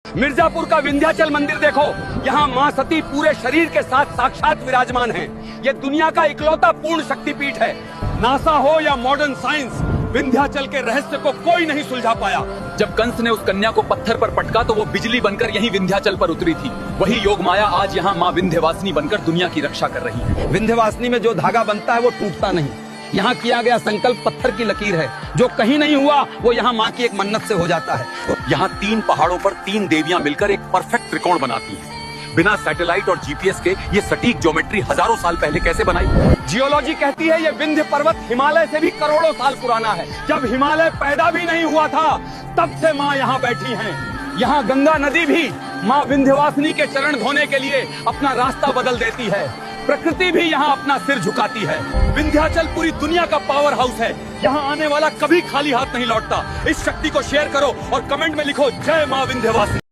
मिर्जापुर का विंध्याचल मंदिर देखो, यहाँ माँ सती पूरे शरीर के साथ साक्षात विराजमान हैं। ये दुनिया का इकलौता पूर्ण शक्तिपीठ है। नासा हो या मॉडर्न साइंस, विंध्याचल के रहस्य को कोई नहीं सुलझा पाया। जब कंस ने उस कन्या को पत्थर पर पटका तो वो बिजली बनकर यहीं विंध्याचल पर उतरी थी। वही योग माया आज यहाँ माँ विंध्यवासिनी बनकर दुनिया की रक्षा कर रही है। विंध्यवासिनी में जो धागा बनता है वो टूटता नहीं। यहाँ किया गया संकल्प पत्थर की लकीर है, जो कहीं नहीं हुआ वो यहाँ माँ की एक मन्नत से हो जाता है। यहाँ 3 पहाड़ों पर 3 देवियां मिलकर एक परफेक्ट त्रिकोण बनाती हैं। बिना सैटेलाइट और जीपीएस के ये सटीक ज्योमेट्री हजारों साल पहले कैसे बनाई? जियोलॉजी कहती है ये विंध्य पर्वत हिमालय से भी करोड़ों साल पुराना है। जब हिमालय पैदा भी नहीं हुआ था तब से माँ यहाँ बैठी हैं। यहाँ गंगा नदी भी माँ विंध्यवासिनी के चरण धोने के लिए अपना रास्ता बदल देती है। प्रकृति भी यहाँ अपना सिर झुकाती है। विंध्याचल पूरी दुनिया का पावर हाउस है। यहाँ आने वाला कभी खाली हाथ नहीं लौटता। इस शक्ति को शेयर करो और कमेंट में लिखो जय माँ विंध्यवासिनी।